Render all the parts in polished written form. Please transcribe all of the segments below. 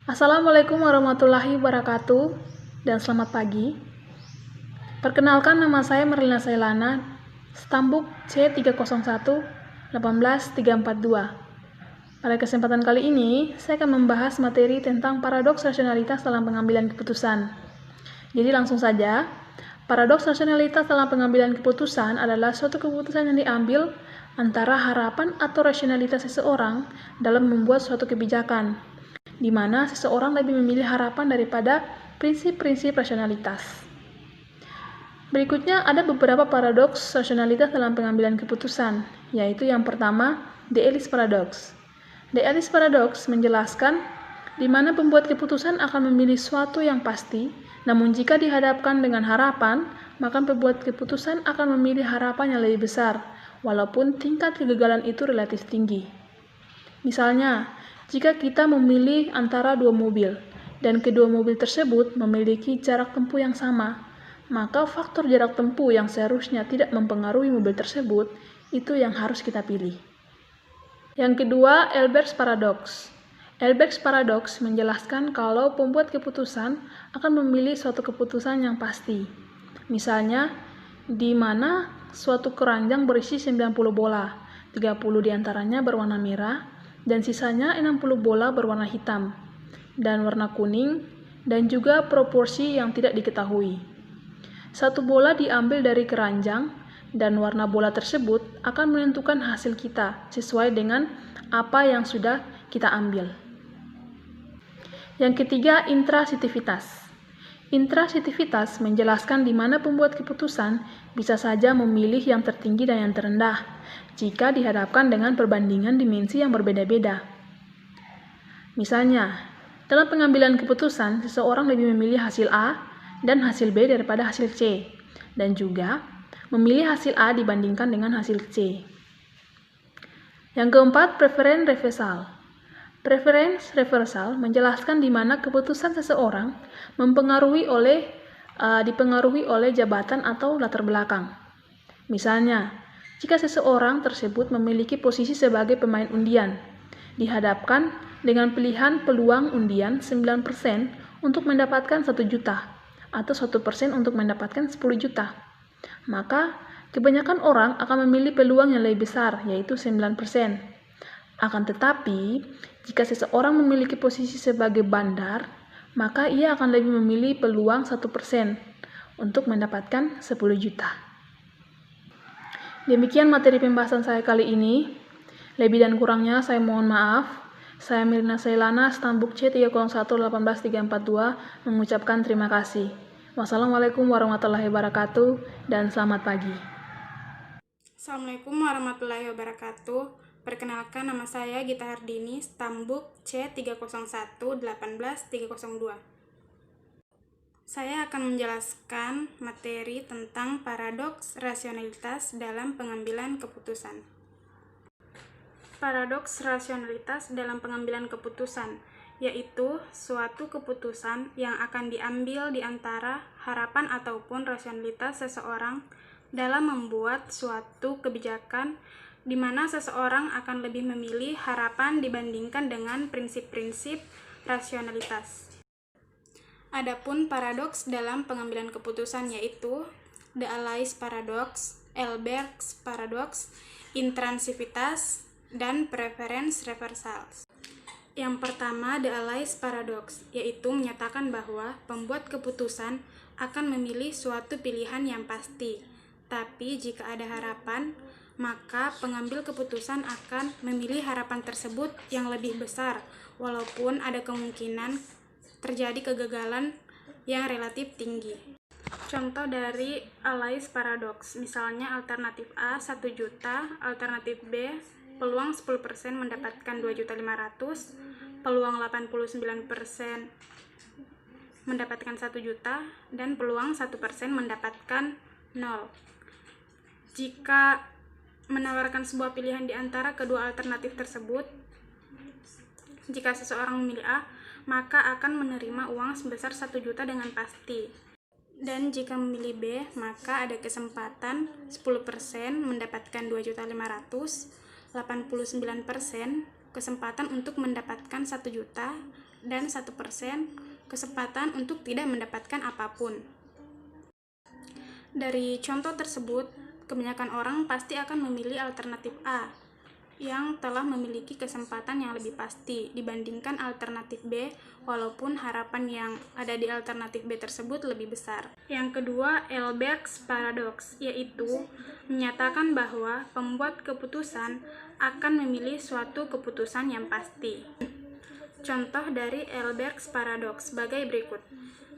Assalamualaikum warahmatullahi wabarakatuh dan selamat pagi. Perkenalkan, nama saya Merlina Sailana, stambuk C301-18342. Pada kesempatan kali ini, saya akan membahas materi tentang paradoks rasionalitas dalam pengambilan keputusan. Jadi langsung saja, paradoks rasionalitas dalam pengambilan keputusan adalah suatu keputusan yang diambil antara harapan atau rasionalitas seseorang dalam membuat suatu kebijakan, di mana seseorang lebih memilih harapan daripada prinsip-prinsip rasionalitas. Berikutnya ada beberapa paradoks rasionalitas dalam pengambilan keputusan, yaitu yang pertama, The Ellis Paradox. The Ellis Paradox menjelaskan di mana pembuat keputusan akan memilih suatu yang pasti, namun jika dihadapkan dengan harapan, maka pembuat keputusan akan memilih harapan yang lebih besar, walaupun tingkat kegagalan itu relatif tinggi. Misalnya, jika kita memilih antara dua mobil, dan kedua mobil tersebut memiliki jarak tempuh yang sama, maka faktor jarak tempuh yang seharusnya tidak mempengaruhi mobil tersebut, itu yang harus kita pilih. Yang kedua, Elber's Paradox. Elber's Paradox menjelaskan kalau pembuat keputusan akan memilih suatu keputusan yang pasti. Misalnya, di mana suatu keranjang berisi 90 bola, 30 diantaranya berwarna merah, dan sisanya 60 bola berwarna hitam, dan warna kuning, dan juga proporsi yang tidak diketahui. Satu bola diambil dari keranjang, dan warna bola tersebut akan menentukan hasil kita sesuai dengan apa yang sudah kita ambil. Yang ketiga, intrasitivitas. Intrasitivitas menjelaskan di mana pembuat keputusan bisa saja memilih yang tertinggi dan yang terendah jika dihadapkan dengan perbandingan dimensi yang berbeda-beda. Misalnya, dalam pengambilan keputusan, seseorang lebih memilih hasil A dan hasil B daripada hasil C, dan juga memilih hasil A dibandingkan dengan hasil C. Yang keempat, preference reversal. Preference reversal menjelaskan di mana keputusan seseorang dipengaruhi oleh jabatan atau latar belakang. Misalnya, jika seseorang tersebut memiliki posisi sebagai pemain undian, dihadapkan dengan pilihan peluang undian 9% untuk mendapatkan 1 juta atau 1% untuk mendapatkan 10 juta. Maka, kebanyakan orang akan memilih peluang yang lebih besar, yaitu 9%. Akan tetapi, jika seseorang memiliki posisi sebagai bandar, maka ia akan lebih memilih peluang 1% untuk mendapatkan 10 juta. Demikian materi pembahasan saya kali ini. Lebih dan kurangnya saya mohon maaf. Saya Merlina Sailana, stambuk C301-18342, mengucapkan terima kasih. Wassalamualaikum warahmatullahi wabarakatuh dan selamat pagi. Assalamualaikum warahmatullahi wabarakatuh. Perkenalkan, nama saya Gita Hardini, stambuk C301-18302. Saya akan menjelaskan materi tentang paradoks rasionalitas dalam pengambilan keputusan. Paradoks rasionalitas dalam pengambilan keputusan yaitu suatu keputusan yang akan diambil di antara harapan ataupun rasionalitas seseorang dalam membuat suatu kebijakan di mana seseorang akan lebih memilih harapan dibandingkan dengan prinsip-prinsip rasionalitas. Adapun paradoks dalam pengambilan keputusan yaitu The Ellis Paradox, Elber's Paradox, intransivitas, dan preference reversal. Yang pertama, The Ellis Paradox, yaitu menyatakan bahwa pembuat keputusan akan memilih suatu pilihan yang pasti. Tapi jika ada harapan, maka pengambil keputusan akan memilih harapan tersebut yang lebih besar, walaupun ada kemungkinan terjadi kegagalan yang relatif tinggi. Contoh dari Ellis Paradox, misalnya alternatif A 1 juta, alternatif B peluang 10% mendapatkan 2.500.000, peluang 89% mendapatkan 1 juta, dan peluang 1% mendapatkan 0. Jika menawarkan sebuah pilihan di antara kedua alternatif tersebut, jika seseorang memilih A, maka akan menerima uang sebesar 1 juta dengan pasti. Dan jika memilih B, maka ada kesempatan 10% mendapatkan 2.500.000, 89% kesempatan untuk mendapatkan 1 juta, dan 1% kesempatan untuk tidak mendapatkan apapun. Dari contoh tersebut, kebanyakan orang pasti akan memilih alternatif A, yang telah memiliki kesempatan yang lebih pasti dibandingkan alternatif B, walaupun harapan yang ada di alternatif B tersebut lebih besar. Yang kedua, Elberg's Paradox, yaitu menyatakan bahwa pembuat keputusan akan memilih suatu keputusan yang pasti. Contoh dari Elberg's Paradox sebagai berikut.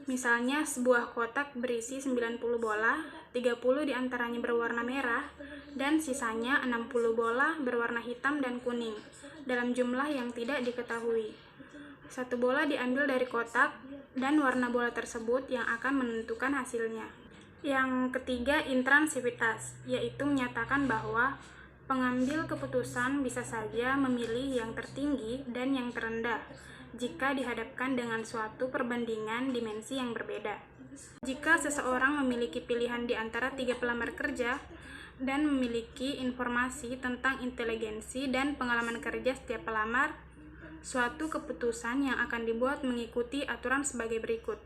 Misalnya, sebuah kotak berisi 90 bola, 30 diantaranya berwarna merah, dan sisanya 60 bola berwarna hitam dan kuning, dalam jumlah yang tidak diketahui. Satu bola diambil dari kotak, dan warna bola tersebut yang akan menentukan hasilnya. Yang ketiga, intransivitas, yaitu menyatakan bahwa pengambil keputusan bisa saja memilih yang tertinggi dan yang terendah jika dihadapkan dengan suatu perbandingan dimensi yang berbeda. Jika seseorang memiliki pilihan di antara 3 pelamar kerja dan memiliki informasi tentang inteligensi dan pengalaman kerja setiap pelamar, suatu keputusan yang akan dibuat mengikuti aturan sebagai berikut.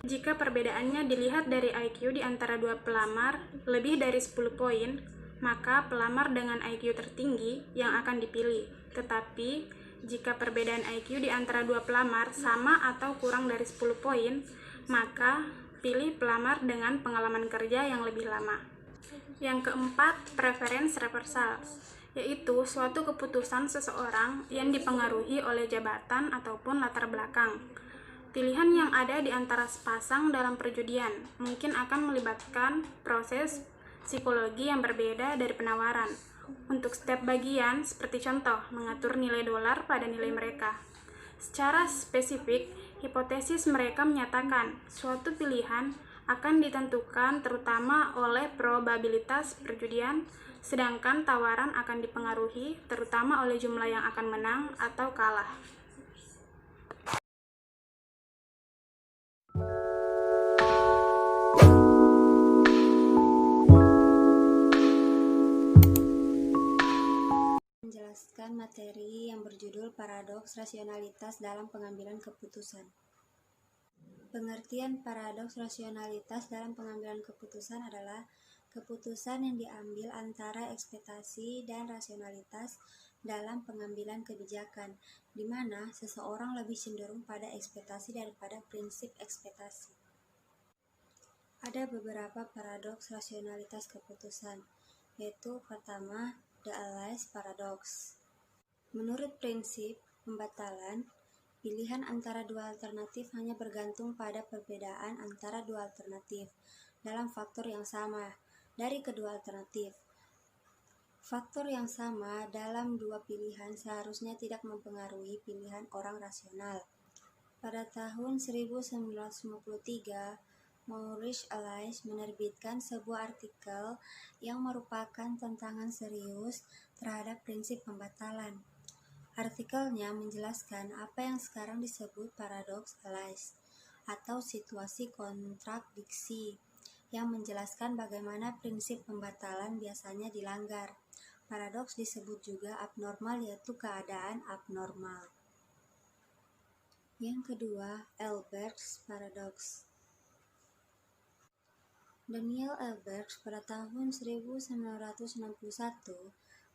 Jika perbedaannya dilihat dari IQ di antara 2 pelamar lebih dari 10 poin, maka pelamar dengan IQ tertinggi yang akan dipilih. Tetapi, jika perbedaan IQ di antara 2 pelamar sama atau kurang dari 10 poin, maka pilih pelamar dengan pengalaman kerja yang lebih lama. Yang keempat, preference reversal, yaitu suatu keputusan seseorang yang dipengaruhi oleh jabatan ataupun latar belakang. Pilihan yang ada di antara sepasang dalam perjudian mungkin akan melibatkan proses psikologi yang berbeda dari penawaran. Untuk setiap bagian, seperti contoh, mengatur nilai dolar pada nilai mereka. Secara spesifik, hipotesis mereka menyatakan suatu pilihan akan ditentukan terutama oleh probabilitas perjudian, sedangkan tawaran akan dipengaruhi terutama oleh jumlah yang akan menang atau kalah. Menjelaskan materi yang berjudul Paradoks Rasionalitas dalam Pengambilan Keputusan. Pengertian paradoks rasionalitas dalam pengambilan keputusan adalah keputusan yang diambil antara ekspektasi dan rasionalitas dalam pengambilan kebijakan, di mana seseorang lebih cenderung pada ekspektasi daripada prinsip ekspektasi. Ada beberapa paradoks rasionalitas keputusan, yaitu pertama, The Alice Paradox. Menurut prinsip pembatalan, pilihan antara dua alternatif hanya bergantung pada perbedaan antara dua alternatif dalam faktor yang sama dari kedua alternatif. Faktor yang sama dalam dua pilihan seharusnya tidak mempengaruhi pilihan orang rasional. Pada tahun 1953, Maurice Alice menerbitkan sebuah artikel yang merupakan tentangan serius terhadap prinsip pembatalan. Artikelnya menjelaskan apa yang sekarang disebut paradoks Alice atau situasi kontradiksi, yang menjelaskan bagaimana prinsip pembatalan biasanya dilanggar. Paradoks disebut juga abnormal, yaitu keadaan abnormal. Yang kedua, Elberg's Paradox. Daniel Elberg pada tahun 1961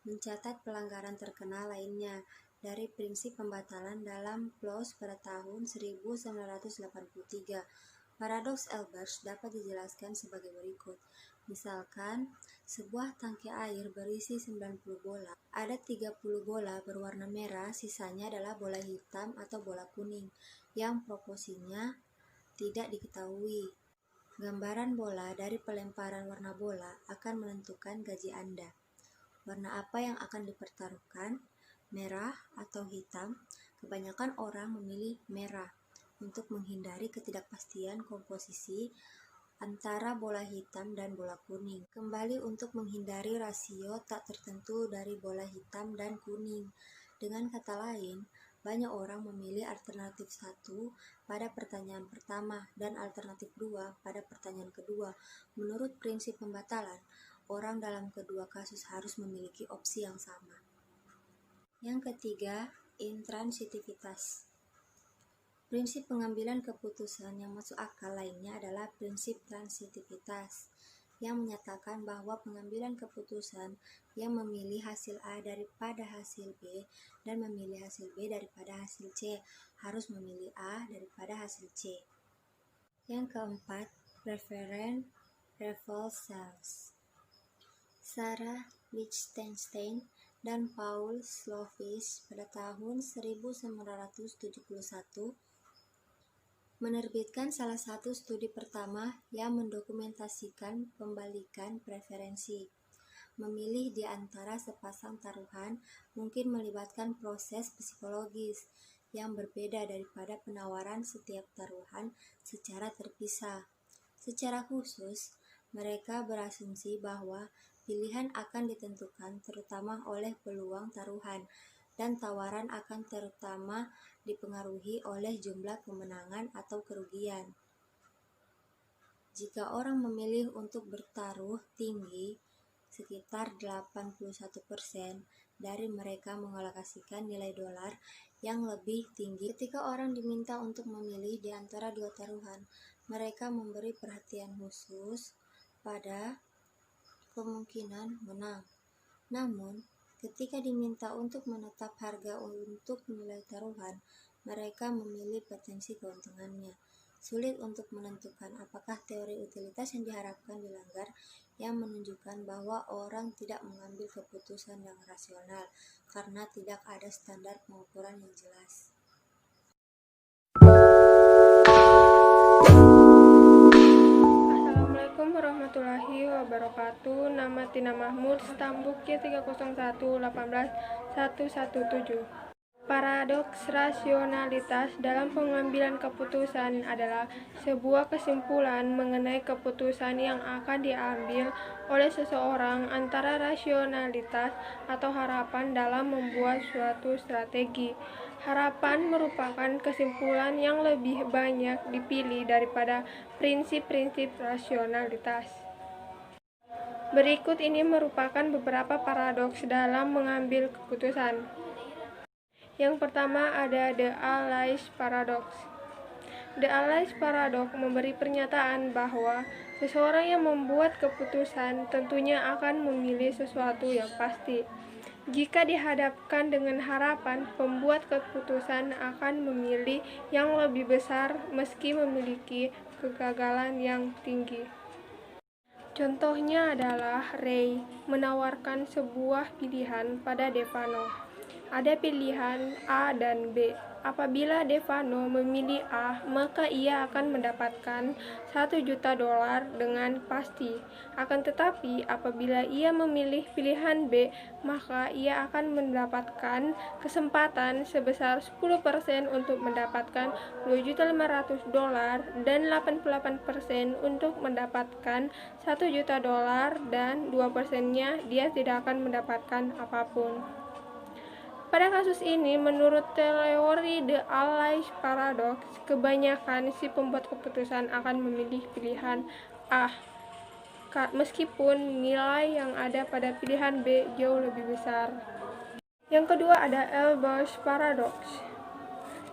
mencatat pelanggaran terkenal lainnya dari prinsip pembatalan dalam PLOS pada tahun 1983. Paradoks Elberg dapat dijelaskan sebagai berikut. Misalkan, sebuah tangki air berisi 90 bola. Ada 30 bola berwarna merah, sisanya adalah bola hitam atau bola kuning, yang proporsinya tidak diketahui. Gambaran bola dari pelemparan warna bola akan menentukan gaji Anda. Warna apa yang akan dipertaruhkan? Merah atau hitam? Kebanyakan orang memilih merah untuk menghindari ketidakpastian komposisi antara bola hitam dan bola kuning. Kembali untuk menghindari rasio tak tertentu dari bola hitam dan kuning. Dengan kata lain, banyak orang memilih alternatif 1 pada pertanyaan pertama dan alternatif 2 pada pertanyaan kedua. Menurut prinsip pembatalan, orang dalam kedua kasus harus memiliki opsi yang sama. Yang ketiga, intransitivitas. Prinsip pengambilan keputusan yang masuk akal lainnya adalah prinsip transitivitas, yang menyatakan bahwa pengambilan keputusan yang memilih hasil A daripada hasil B dan memilih hasil B daripada hasil C harus memilih A daripada hasil C. Yang keempat, preference refusals. Sarah Lichtenstein dan Paul Slovis pada tahun 1971 menerbitkan salah satu studi pertama yang mendokumentasikan pembalikan preferensi. Memilih di antara sepasang taruhan mungkin melibatkan proses psikologis yang berbeda daripada penawaran setiap taruhan secara terpisah. Secara khusus, mereka berasumsi bahwa pilihan akan ditentukan terutama oleh peluang taruhan, dan tawaran akan terutama dipengaruhi oleh jumlah kemenangan atau kerugian. Jika orang memilih untuk bertaruh tinggi, sekitar 81% dari mereka mengalokasikan nilai dolar yang lebih tinggi. Ketika orang diminta untuk memilih di antara dua taruhan, mereka memberi perhatian khusus pada kemungkinan menang. Namun, ketika diminta untuk menetap harga untuk nilai taruhan, mereka memilih potensi keuntungannya. Sulit untuk menentukan apakah teori utilitas yang diharapkan dilanggar, yang menunjukkan bahwa orang tidak mengambil keputusan yang rasional karena tidak ada standar pengukuran yang jelas. Assalamualaikum warahmatullahi wabarakatuh. Nama Tina Mahmud, stambuk Y301818117. Paradoks rasionalitas dalam pengambilan keputusan adalah sebuah kesimpulan mengenai keputusan yang akan diambil oleh seseorang antara rasionalitas atau harapan dalam membuat suatu strategi. Harapan merupakan kesimpulan yang lebih banyak dipilih daripada prinsip-prinsip rasionalitas. Berikut ini merupakan beberapa paradoks dalam mengambil keputusan. Yang pertama ada The Allies Paradox. The Allies Paradox memberi pernyataan bahwa seseorang yang membuat keputusan tentunya akan memilih sesuatu yang pasti. Jika dihadapkan dengan harapan, pembuat keputusan akan memilih yang lebih besar meski memiliki kegagalan yang tinggi. Contohnya adalah Ray menawarkan sebuah pilihan pada Devano. Ada pilihan A dan B. Apabila Devano memilih A, maka ia akan mendapatkan $1 juta dengan pasti. Akan tetapi, apabila ia memilih pilihan B, maka ia akan mendapatkan kesempatan sebesar 10% untuk mendapatkan $2.500.000 dan 88% untuk mendapatkan $1 juta dan 2%-nya dia tidak akan mendapatkan apapun. Pada kasus ini, menurut teori The Allies Paradox, kebanyakan si pembuat keputusan akan memilih pilihan A, meskipun nilai yang ada pada pilihan B jauh lebih besar. Yang kedua ada Elbers Paradox.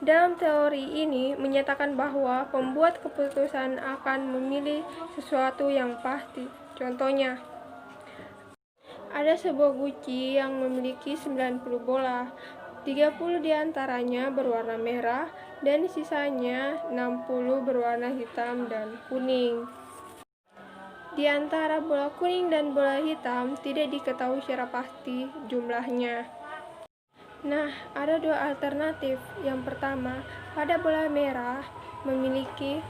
Dalam teori ini menyatakan bahwa pembuat keputusan akan memilih sesuatu yang pasti. Contohnya, ada sebuah guci yang memiliki 90 bola, 30 diantaranya berwarna merah dan sisanya 60 berwarna hitam dan kuning. Di antara bola kuning dan bola hitam tidak diketahui secara pasti jumlahnya. Nah, ada dua alternatif. Yang pertama, pada bola merah memiliki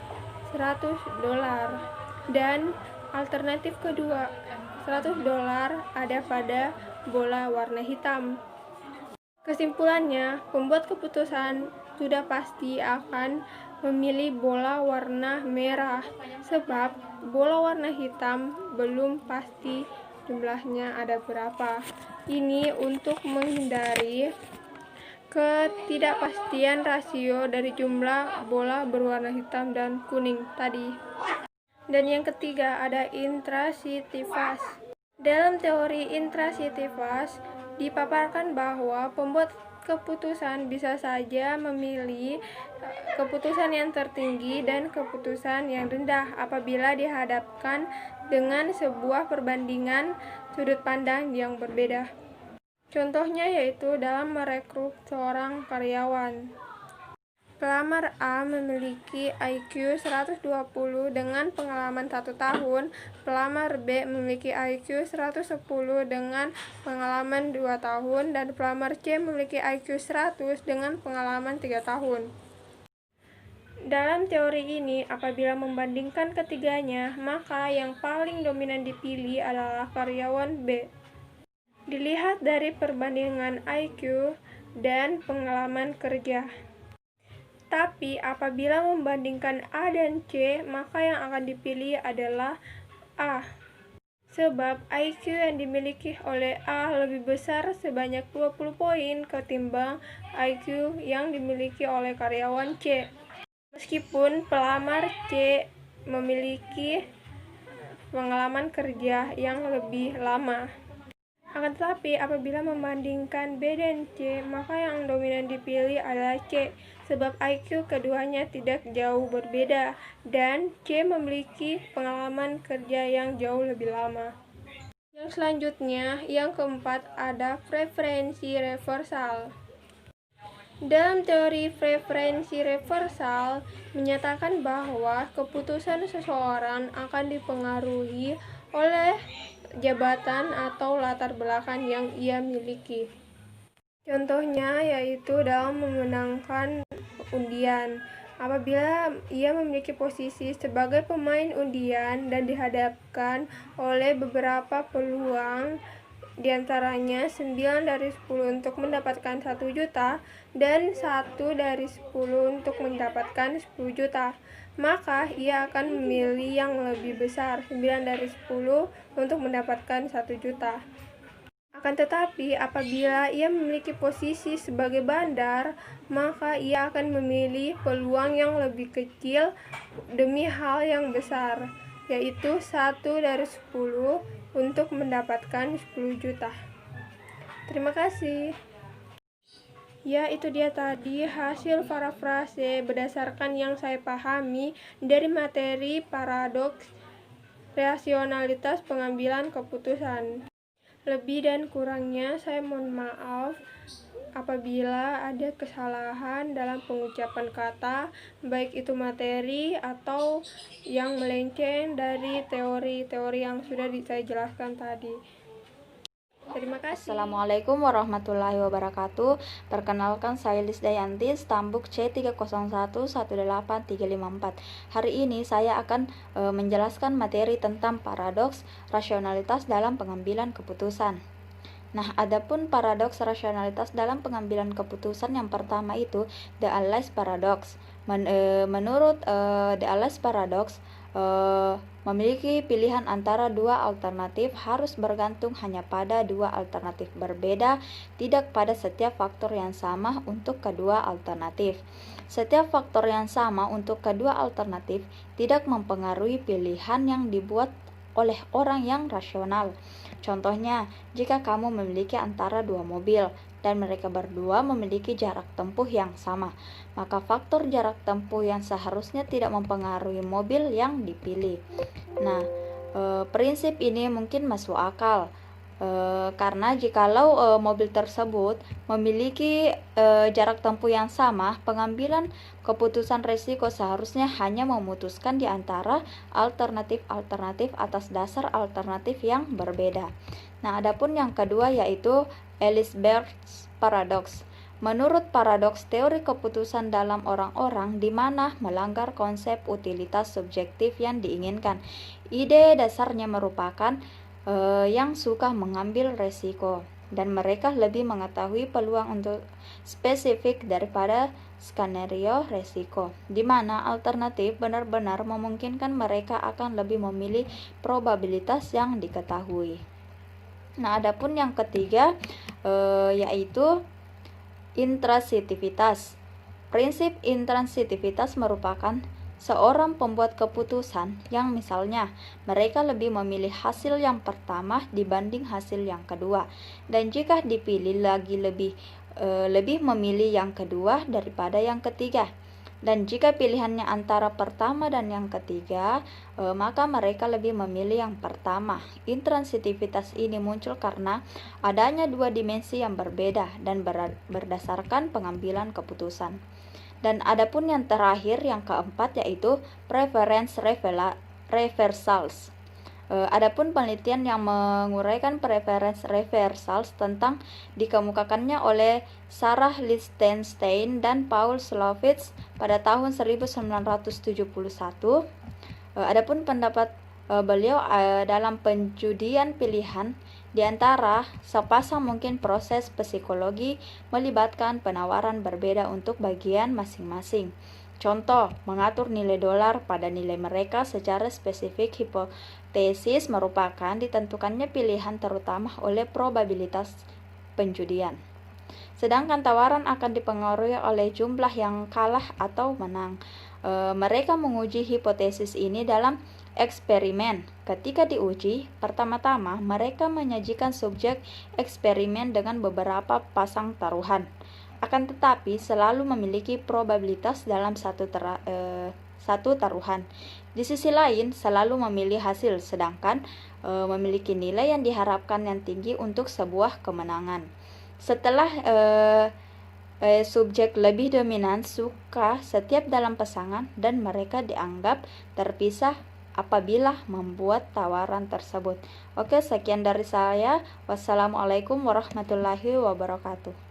$100 dan alternatif kedua, $100 ada pada bola warna hitam. Kesimpulannya, pembuat keputusan sudah pasti akan memilih bola warna merah, sebab bola warna hitam belum pasti jumlahnya ada berapa. Ini untuk menghindari ketidakpastian rasio dari jumlah bola berwarna hitam dan kuning tadi. Dan yang ketiga ada intrasitivas. Dalam teori intrasitivas dipaparkan bahwa pembuat keputusan bisa saja memilih keputusan yang tertinggi dan keputusan yang rendah apabila dihadapkan dengan sebuah perbandingan sudut pandang yang berbeda. Contohnya yaitu dalam merekrut seorang karyawan. Pelamar A memiliki IQ 120 dengan pengalaman 1 tahun, pelamar B memiliki IQ 110 dengan pengalaman 2 tahun, dan pelamar C memiliki IQ 100 dengan pengalaman 3 tahun. Dalam teori ini, apabila membandingkan ketiganya, maka yang paling dominan dipilih adalah karyawan B. Dilihat dari perbandingan IQ dan pengalaman kerja. Tapi apabila membandingkan A dan C, maka yang akan dipilih adalah A. Sebab IQ yang dimiliki oleh A lebih besar sebanyak 20 poin ketimbang IQ yang dimiliki oleh karyawan C. Meskipun pelamar C memiliki pengalaman kerja yang lebih lama. Akan tetapi, apabila membandingkan B dan C, maka yang dominan dipilih adalah C, sebab IQ keduanya tidak jauh berbeda, dan C memiliki pengalaman kerja yang jauh lebih lama. Yang selanjutnya, yang keempat, ada preferensi reversal. Dalam teori preferensi reversal, menyatakan bahwa keputusan seseorang akan dipengaruhi oleh jabatan atau latar belakang yang ia miliki. Contohnya yaitu dalam memenangkan undian. Apabila ia memiliki posisi sebagai pemain undian dan dihadapkan oleh beberapa peluang, diantaranya 9 dari 10 untuk mendapatkan 1 juta dan 1 dari 10 untuk mendapatkan 10 juta, maka ia akan memilih yang lebih besar, 9 dari 10 untuk mendapatkan 1 juta. Akan tetapi, apabila ia memiliki posisi sebagai bandar, maka ia akan memilih peluang yang lebih kecil demi hal yang besar, yaitu 1 dari 10 untuk mendapatkan 10 juta. Terima kasih. Ya, itu dia tadi hasil parafrase berdasarkan yang saya pahami dari materi paradoks rasionalitas pengambilan keputusan. Lebih dan kurangnya saya mohon maaf apabila ada kesalahan dalam pengucapan kata, baik itu materi atau yang melenceng dari teori-teori yang sudah saya jelaskan tadi. Terima kasih. Assalamualaikum warahmatullahi wabarakatuh. Perkenalkan, saya Lisdayanti, stambuk C3011834. Hari ini saya akan menjelaskan materi tentang paradoks rasionalitas dalam pengambilan keputusan. Nah, adapun paradoks rasionalitas dalam pengambilan keputusan yang pertama itu the Alice paradox. Menurut the Alice paradox, memiliki pilihan antara dua alternatif harus bergantung hanya pada dua alternatif berbeda, tidak pada setiap faktor yang sama untuk kedua alternatif. Setiap faktor yang sama untuk kedua alternatif tidak mempengaruhi pilihan yang dibuat oleh orang yang rasional. Contohnya, jika kamu memiliki antara dua mobil dan mereka berdua memiliki jarak tempuh yang sama, maka faktor jarak tempuh yang seharusnya tidak mempengaruhi mobil yang dipilih. Nah, prinsip ini mungkin masuk akal karena jikalau mobil tersebut memiliki jarak tempuh yang sama, pengambilan keputusan resiko seharusnya hanya memutuskan di antara alternatif-alternatif atas dasar alternatif yang berbeda. Nah, adapun yang kedua yaitu Ellsberg's paradox. Menurut paradoks teori keputusan dalam orang-orang di mana melanggar konsep utilitas subjektif yang diinginkan. Ide dasarnya merupakan yang suka mengambil resiko dan mereka lebih mengetahui peluang untuk spesifik daripada skenario resiko, di mana alternatif benar-benar memungkinkan mereka akan lebih memilih probabilitas yang diketahui. Nah, adapun yang ketiga yaitu intransitivitas. Prinsip intransitivitas merupakan seorang pembuat keputusan yang misalnya mereka lebih memilih hasil yang pertama dibanding hasil yang kedua, dan jika dipilih lagi lebih lebih memilih yang kedua daripada yang ketiga. Dan jika pilihannya antara pertama dan yang ketiga, maka mereka lebih memilih yang pertama. Intransitivitas ini muncul karena adanya dua dimensi yang berbeda dan berdasarkan pengambilan keputusan. Dan adapun yang terakhir, yang keempat, yaitu preference reversals. Adapun penelitian yang menguraikan preference reversals tentang dikemukakannya oleh Sarah Lichtenstein dan Paul Slovics pada tahun 1971. Adapun pendapat beliau dalam penjudian pilihan, di antara sepasang mungkin proses psikologi melibatkan penawaran berbeda untuk bagian masing-masing. Contoh, mengatur nilai dolar pada nilai mereka secara spesifik. Hipotesis merupakan ditentukannya pilihan terutama oleh probabilitas penjudian. Sedangkan tawaran akan dipengaruhi oleh jumlah yang kalah atau menang. Mereka menguji hipotesis ini dalam eksperimen. Ketika diuji, pertama-tama mereka menyajikan subjek eksperimen dengan beberapa pasang taruhan. Akan tetapi selalu memiliki probabilitas dalam satu taruhan. Di sisi lain, selalu memilih hasil, sedangkan memiliki nilai yang diharapkan yang tinggi untuk sebuah kemenangan. Setelah subjek lebih dominan suka setiap dalam pasangan, dan mereka dianggap terpisah apabila membuat tawaran tersebut. Oke, sekian dari saya. Wassalamualaikum warahmatullahi wabarakatuh.